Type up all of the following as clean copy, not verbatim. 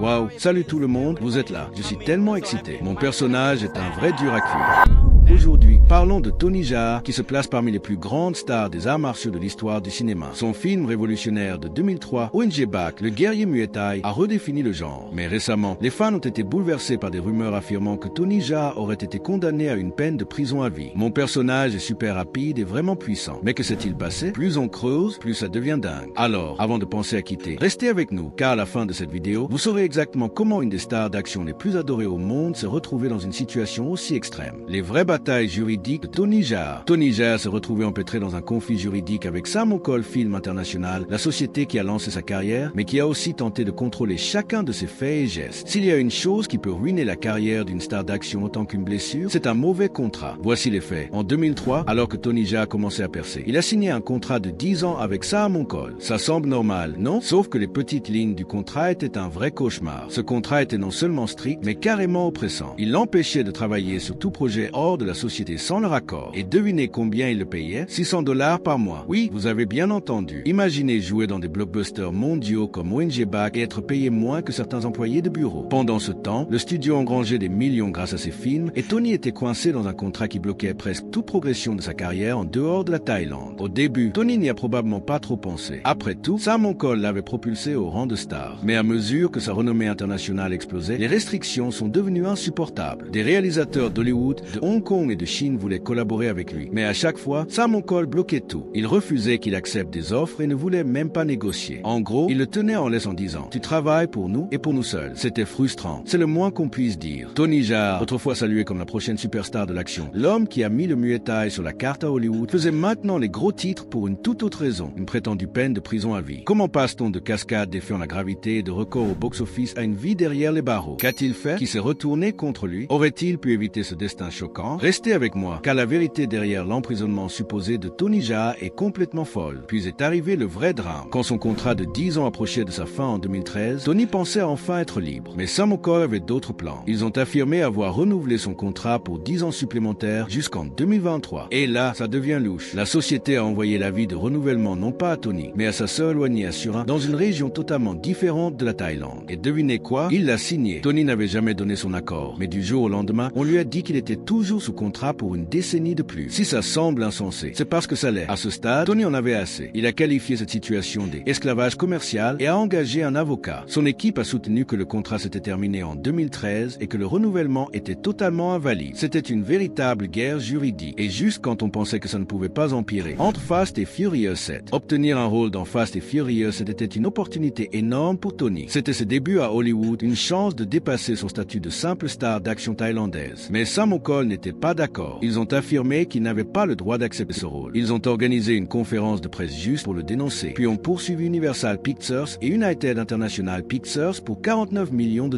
Waouh, salut tout le monde, vous êtes là. Je suis tellement excité. Mon personnage est un vrai dur à cuire. Aujourd'hui, parlons de Tony Jaa, qui se place parmi les plus grandes stars des arts martiaux de l'histoire du cinéma. Son film révolutionnaire de 2003, ONG Bak, le guerrier Muay Thai, a redéfini le genre. Mais récemment, les fans ont été bouleversés par des rumeurs affirmant que Tony Jaa aurait été condamné à une peine de prison à vie. Mon personnage est super rapide et vraiment puissant. Mais que s'est-il passé? Plus on creuse, plus ça devient dingue. Alors, avant de penser à quitter, restez avec nous, car à la fin de cette vidéo, vous saurez exactement comment une des stars d'action les plus adorées au monde s'est retrouvée dans une situation aussi extrême. Les vraies bataille juridique de Tony Jaa. Tony Jaa s'est retrouvé empêtré dans un conflit juridique avec Samokol Film International, la société qui a lancé sa carrière, mais qui a aussi tenté de contrôler chacun de ses faits et gestes. S'il y a une chose qui peut ruiner la carrière d'une star d'action autant qu'une blessure, c'est un mauvais contrat. Voici les faits. En 2003, alors que Tony Jaa a commencé à percer, il a signé un contrat de 10 ans avec Samokol. Ça semble normal, non? Sauf que les petites lignes du contrat étaient un vrai cauchemar. Ce contrat était non seulement strict, mais carrément oppressant. Il l'empêchait de travailler sur tout projet hors de la société sans leur accord. Et devinez combien il le payait? $600 par mois. Oui, vous avez bien entendu. Imaginez jouer dans des blockbusters mondiaux comme ONG Bak et être payé moins que certains employés de bureau. Pendant ce temps, le studio engrangeait des millions grâce à ses films et Tony était coincé dans un contrat qui bloquait presque toute progression de sa carrière en dehors de la Thaïlande. Au début, Tony n'y a probablement pas trop pensé. Après tout, Samokol l'avait propulsé au rang de star. Mais à mesure que sa renommée internationale explosait, les restrictions sont devenues insupportables. Des réalisateurs d'Hollywood, de Hong Kong et de Chine voulaient collaborer avec lui. Mais à chaque fois, Samokol bloquait tout. Il refusait qu'il accepte des offres et ne voulait même pas négocier. En gros, il le tenait en laisse en disant « Tu travailles pour nous et pour nous seuls ». C'était frustrant. C'est le moins qu'on puisse dire. Tony Jaa, autrefois salué comme la prochaine superstar de l'action, l'homme qui a mis le Muay Thai sur la carte à Hollywood, faisait maintenant les gros titres pour une toute autre raison, une prétendue peine de prison à vie. Comment passe-t-on de cascades défiant la gravité et de records au box-office à une vie derrière les barreaux? Qu'a-t-il fait? Qui s'est retourné contre lui? Aurait-il pu éviter ce destin choquant? Restez avec moi, car la vérité derrière l'emprisonnement supposé de Tony Jaa est complètement folle. Puis est arrivé le vrai drame. Quand son contrat de 10 ans approchait de sa fin en 2013, Tony pensait enfin être libre. Mais Samokol avait d'autres plans. Ils ont affirmé avoir renouvelé son contrat pour 10 ans supplémentaires jusqu'en 2023. Et là, ça devient louche. La société a envoyé l'avis de renouvellement non pas à Tony, mais à sa sœur éloignée à Surin, dans une région totalement différente de la Thaïlande. Et devinez quoi? Il l'a signé. Tony n'avait jamais donné son accord. Mais du jour au lendemain, on lui a dit qu'il était toujours sous contrat pour une décennie de plus. Si ça semble insensé, c'est parce que ça l'est. À ce stade, Tony en avait assez. Il a qualifié cette situation d'esclavage commercial et a engagé un avocat. Son équipe a soutenu que le contrat s'était terminé en 2013 et que le renouvellement était totalement invalide. C'était une véritable guerre juridique. Et juste quand on pensait que ça ne pouvait pas empirer, entre Fast et Furious 7, obtenir un rôle dans Fast et Furious était une opportunité énorme pour Tony. C'était ses débuts à Hollywood, une chance de dépasser son statut de simple star d'action thaïlandaise. Mais Samokol n'était pas d'accord. Ils ont affirmé qu'il n'avait pas le droit d'accepter ce rôle. Ils ont organisé une conférence de presse juste pour le dénoncer. Puis ont poursuivi Universal Pictures et United International Pictures pour $49 millions.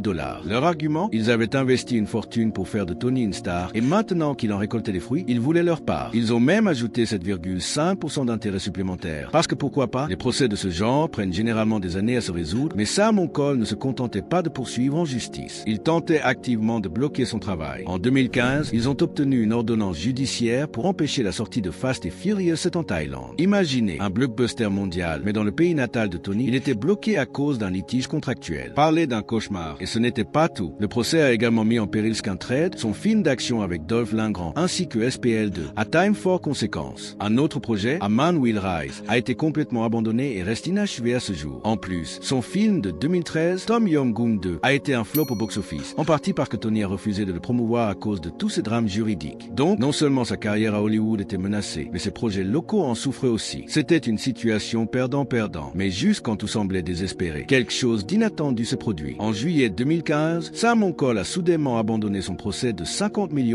Leur argument? Ils avaient investi une fortune pour faire de Tony une star et maintenant qu'il en récoltait les fruits, ils voulaient leur part. Ils ont même ajouté 7,5% d'intérêt supplémentaire. Parce que pourquoi pas? Les procès de ce genre prennent généralement des années à se résoudre, mais Samokol ne se contentait pas de poursuivre en justice. Il tentait activement de bloquer son travail. En 2015, ils ont obtenu une ordonnance judiciaire pour empêcher la sortie de Fast et Furious 7 en Thaïlande. Imaginez un blockbuster mondial, mais dans le pays natal de Tony, il était bloqué à cause d'un litige contractuel. Parler d'un cauchemar. Et ce n'était pas tout. Le procès a également mis en péril Skintrade, son film d'action avec Dolph Lundgren, ainsi que SPL2, A Time for Consequence. Un autre projet, A Man Will Rise, a été complètement abandonné et reste inachevé à ce jour. En plus, son film de 2013, Tom Yum Goong 2, a été un flop au box-office, en partie parce que Tony a refusé de le promouvoir à cause de tous ces drames juridiques. Donc, non seulement sa carrière à Hollywood était menacée, mais ses projets locaux en souffraient aussi. C'était une situation perdant-perdant. Mais juste quand tout semblait désespéré, quelque chose d'inattendu se produit. En juillet 2015, Samokol a soudainement abandonné son procès de $50 millions.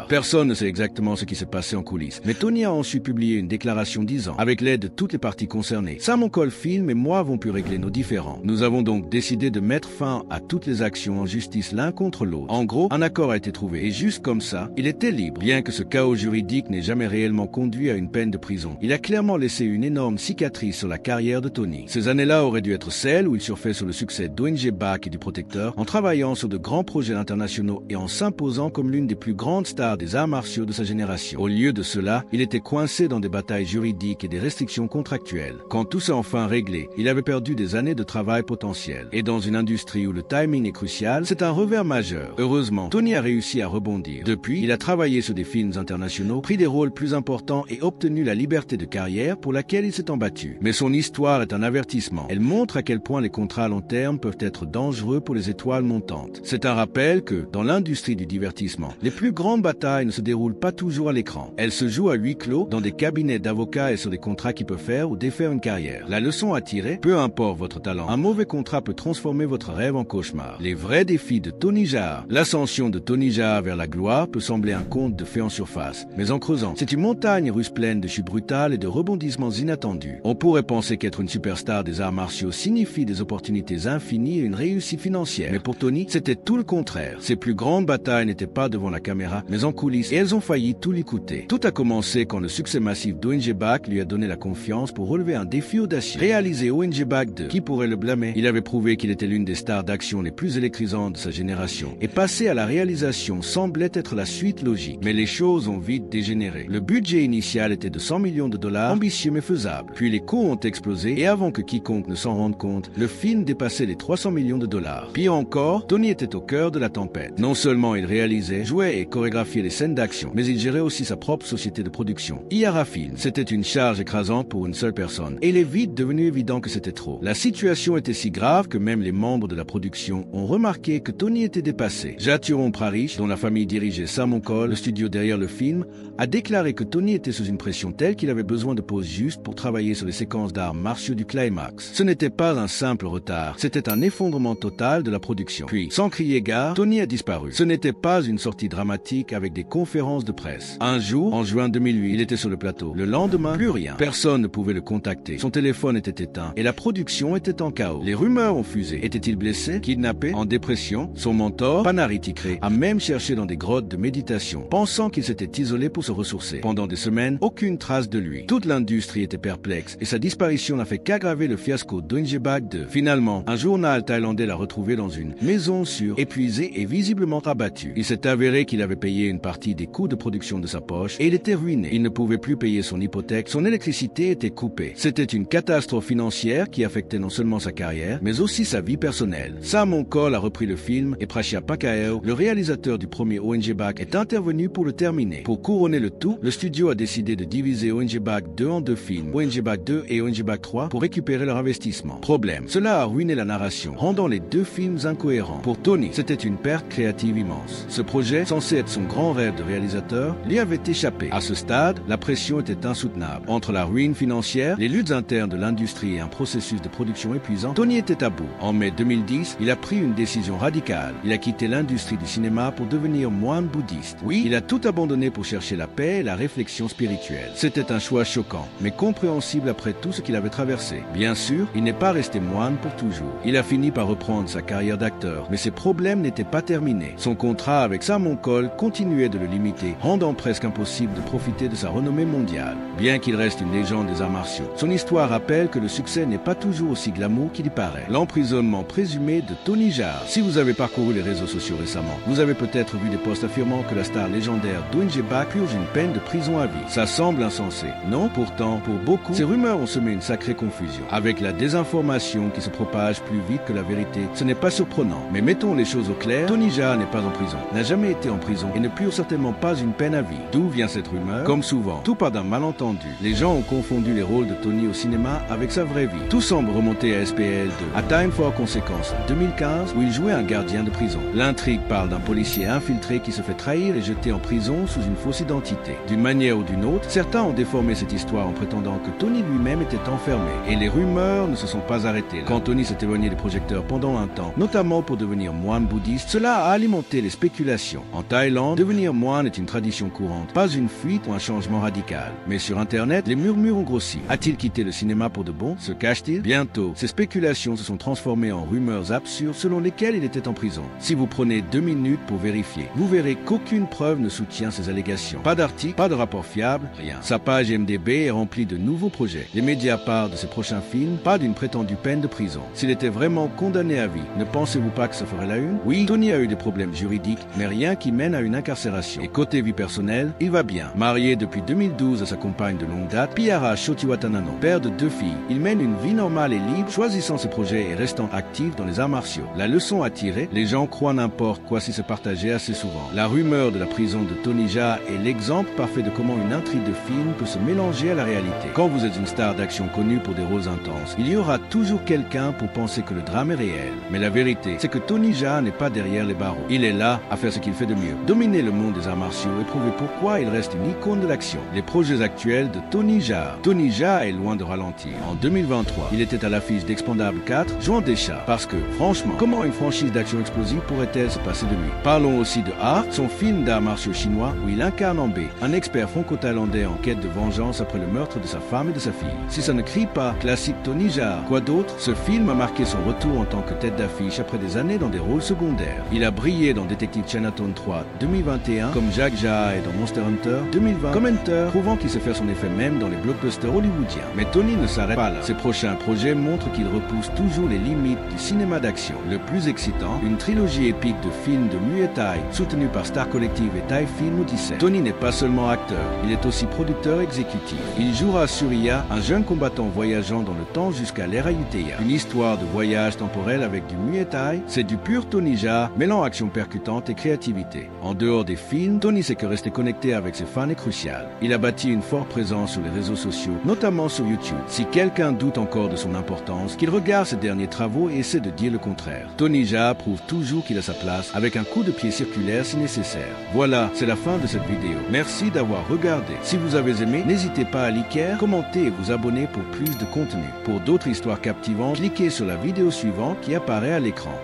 Personne ne sait exactement ce qui s'est passé en coulisses, mais Tony a ensuite publié une déclaration disant, avec l'aide de toutes les parties concernées, Samokol Film et moi avons pu régler nos différends. Nous avons donc décidé de mettre fin à toutes les actions en justice l'un contre l'autre. En gros, un accord a été trouvé et juste comme ça, il Il était libre, bien que ce chaos juridique n'ait jamais réellement conduit à une peine de prison. Il a clairement laissé une énorme cicatrice sur la carrière de Tony. Ces années-là auraient dû être celles où il surfait sur le succès d'ONG Back et du Protecteur, en travaillant sur de grands projets internationaux et en s'imposant comme l'une des plus grandes stars des arts martiaux de sa génération. Au lieu de cela, il était coincé dans des batailles juridiques et des restrictions contractuelles. Quand tout s'est enfin réglé, il avait perdu des années de travail potentiel. Et dans une industrie où le timing est crucial, c'est un revers majeur. Heureusement, Tony a réussi à rebondir. Depuis, il a travaillé sur des films internationaux, pris des rôles plus importants et obtenu la liberté de carrière pour laquelle il s'est embattu. Mais son histoire est un avertissement. Elle montre à quel point les contrats à long terme peuvent être dangereux pour les étoiles montantes. C'est un rappel que, dans l'industrie du divertissement, les plus grandes batailles ne se déroulent pas toujours à l'écran. Elles se jouent à huis clos, dans des cabinets d'avocats et sur des contrats qui peuvent faire ou défaire une carrière. La leçon à tirer, peu importe votre talent, un mauvais contrat peut transformer votre rêve en cauchemar. Les vrais défis de Tony Jaa. L'ascension de Tony Jaa vers la gloire peut sembler un conte de fées en surface, mais en creusant, c'est une montagne russe pleine de chutes brutales et de rebondissements inattendus. On pourrait penser qu'être une superstar des arts martiaux signifie des opportunités infinies et une réussite financière. Mais pour Tony, c'était tout le contraire. Ses plus grandes batailles n'étaient pas devant la caméra, mais en coulisses, et elles ont failli tout lui coûter. Tout a commencé quand le succès massif d'ONG Back lui a donné la confiance pour relever un défi audacieux. Réaliser ONG Back 2. Qui pourrait le blâmer? Il avait prouvé qu'il était l'une des stars d'action les plus électrisantes de sa génération. Et passer à la réalisation semblait être la suite logique. Mais les choses ont vite dégénéré. Le budget initial était de 100 millions de dollars, ambitieux mais faisable. Puis les coûts ont explosé et avant que quiconque ne s'en rende compte, le film dépassait les 300 millions de dollars. Pire encore, Tony était au cœur de la tempête. Non seulement il réalisait, jouait et chorégraphiait les scènes d'action, mais il gérait aussi sa propre société de production. Iara Film, c'était une charge écrasante pour une seule personne. Et il est vite devenu évident que c'était trop. La situation était si grave que même les membres de la production ont remarqué que Tony était dépassé. Jaturon Prarish, dont la famille dirigeait Samon Cole, le studio derrière le film, a déclaré que Tony était sous une pression telle qu'il avait besoin de pauses justes pour travailler sur les séquences d'arts martiaux du climax. Ce n'était pas un simple retard, c'était un effondrement total de la production. Puis, sans crier gare, Tony a disparu. Ce n'était pas une sortie dramatique avec des conférences de presse. Un jour, en juin 2008, il était sur le plateau. Le lendemain, plus rien. Personne ne pouvait le contacter. Son téléphone était éteint et la production était en chaos. Les rumeurs ont fusé. Était-il blessé, kidnappé, en dépression? Son mentor, Panari Tikre, a même cherché dans des grottes de méditation, pensant qu'il s'était isolé pour se ressourcer. Pendant des semaines, aucune trace de lui. Toute l'industrie était perplexe et sa disparition n'a fait qu'aggraver le fiasco d'ONG Back 2. Finalement, un journal thaïlandais l'a retrouvé dans une maison sûre, épuisé et visiblement abattu. Il s'est avéré qu'il avait payé une partie des coûts de production de sa poche et il était ruiné. Il ne pouvait plus payer son hypothèque, son électricité était coupée. C'était une catastrophe financière qui affectait non seulement sa carrière, mais aussi sa vie personnelle. Samon Cole a repris le film et Prashia Pakaeo, le réalisateur du premier ONG Back, est intervenu pour le terminer. Pour couronner le tout, le studio a décidé de diviser ONG Back 2 en deux films, ONG Back 2 et ONG Back 3, pour récupérer leur investissement. Problème, cela a ruiné la narration, rendant les deux films incohérents. Pour Tony, c'était une perte créative immense. Ce projet, censé être son grand rêve de réalisateur, lui avait échappé. À ce stade, la pression était insoutenable. Entre la ruine financière, les luttes internes de l'industrie et un processus de production épuisant, Tony était à bout. En mai 2010, il a pris une décision radicale. Il a quitté l'industrie du cinéma pour devenir moine bouddhiste. Oui, il a tout abandonné pour chercher la paix et la réflexion spirituelle. C'était un choix choquant, mais compréhensible après tout ce qu'il avait traversé. Bien sûr, il n'est pas resté moine pour toujours. Il a fini par reprendre sa carrière d'acteur, mais ses problèmes n'étaient pas terminés. Son contrat avec Samon Cole continuait de le limiter, rendant presque impossible de profiter de sa renommée mondiale. Bien qu'il reste une légende des arts martiaux, son histoire rappelle que le succès n'est pas toujours aussi glamour qu'il y paraît. L'emprisonnement présumé de Tony Jaa. Si vous avez parcouru les réseaux sociaux récemment, vous avez peut-être vu des posts affirmant que la star légendaire d'ONG Back purge une peine de prison à vie. Ça semble insensé. Non, pourtant, pour beaucoup, ces rumeurs ont semé une sacrée confusion. Avec la désinformation qui se propage plus vite que la vérité, ce n'est pas surprenant. Mais mettons les choses au clair, Tony Jaa n'est pas en prison, n'a jamais été en prison et ne purge certainement pas une peine à vie. D'où vient cette rumeur? Comme souvent, tout part d'un malentendu. Les gens ont confondu les rôles de Tony au cinéma avec sa vraie vie. Tout semble remonter à SPL 2, à Time for Consequences 2015, où il jouait un gardien de prison. L'intrigue parle d'un policier infiltré qui se fait trahir et jeté en prison sous une fausse identité. D'une manière ou d'une autre, certains ont déformé cette histoire en prétendant que Tony lui-même était enfermé. Et les rumeurs ne se sont pas arrêtées là. Quand Tony s'est éloigné des projecteurs pendant un temps, notamment pour devenir moine bouddhiste, cela a alimenté les spéculations. En Thaïlande, devenir moine est une tradition courante, pas une fuite ou un changement radical. Mais sur Internet, les murmures ont grossi. A-t-il quitté le cinéma pour de bon? Se cache-t-il? Bientôt, ces spéculations se sont transformées en rumeurs absurdes selon lesquelles il était en prison. Si vous prenez 2 minutes pour vérifier, vous verrez qu'aucune Aucune preuve ne soutient ces allégations. Pas d'article, pas de rapport fiable, rien. Sa page IMDb est remplie de nouveaux projets. Les médias parlent de ses prochains films, pas d'une prétendue peine de prison. S'il était vraiment condamné à vie, ne pensez-vous pas que ça ferait la une? Oui, Tony a eu des problèmes juridiques, mais rien qui mène à une incarcération. Et côté vie personnelle, il va bien. Marié depuis 2012 à sa compagne de longue date, Piara Shotiwatanano, père de 2 filles, il mène une vie normale et libre, choisissant ses projets et restant actif dans les arts martiaux. La leçon à tirer, les gens croient n'importe quoi si c'est partagé assez souvent. La rumeur de la prison de Tony Jaa est l'exemple parfait de comment une intrigue de film peut se mélanger à la réalité. Quand vous êtes une star d'action connue pour des rôles intenses, il y aura toujours quelqu'un pour penser que le drame est réel. Mais la vérité, c'est que Tony Jaa n'est pas derrière les barreaux. Il est là à faire ce qu'il fait de mieux. Dominer le monde des arts martiaux et prouver pourquoi il reste une icône de l'action. Les projets actuels de Tony Jaa. Tony Jaa est loin de ralentir. En 2023, il était à l'affiche d'Expendable 4, jouant des chats. Parce que, franchement, comment une franchise d'action explosive pourrait-elle se passer de lui? Parlons aussi de Art, son film d'arts martiaux chinois où il incarne en B, un expert franco-thaïlandais en quête de vengeance après le meurtre de sa femme et de sa fille. Si ça ne crie pas classique Tony Jaa, quoi d'autre? Ce film a marqué son retour en tant que tête d'affiche après des années dans des rôles secondaires. Il a brillé dans Detective Chinatown 3 2021, comme Jack Jaa et dans Monster Hunter 2020, comme Hunter, prouvant qu'il sait faire son effet même dans les blockbusters hollywoodiens. Mais Tony ne s'arrête pas là. Ses prochains projets montrent qu'il repousse toujours les limites du cinéma d'action. Le plus excitant, une trilogie épique de films de Muay Thai, soutenue par Star Collective et Thai Film Odyssey. Tony n'est pas seulement acteur, il est aussi producteur exécutif. Il jouera Surya, un jeune combattant voyageant dans le temps jusqu'à l'ère Ayutthaya. Une histoire de voyage temporel avec du Muay Thai, c'est du pur Tony Jaa, mêlant action percutante et créativité. En dehors des films, Tony sait que rester connecté avec ses fans est crucial. Il a bâti une forte présence sur les réseaux sociaux, notamment sur YouTube. Si quelqu'un doute encore de son importance, qu'il regarde ses derniers travaux et essaie de dire le contraire. Tony Jaa prouve toujours qu'il a sa place, avec un coup de pied circulaire si nécessaire. Voilà, c'est la fin de cette vidéo. Merci d'avoir regardé. Si vous avez aimé, n'hésitez pas à liker, commenter et vous abonner pour plus de contenu. Pour d'autres histoires captivantes, cliquez sur la vidéo suivante qui apparaît à l'écran.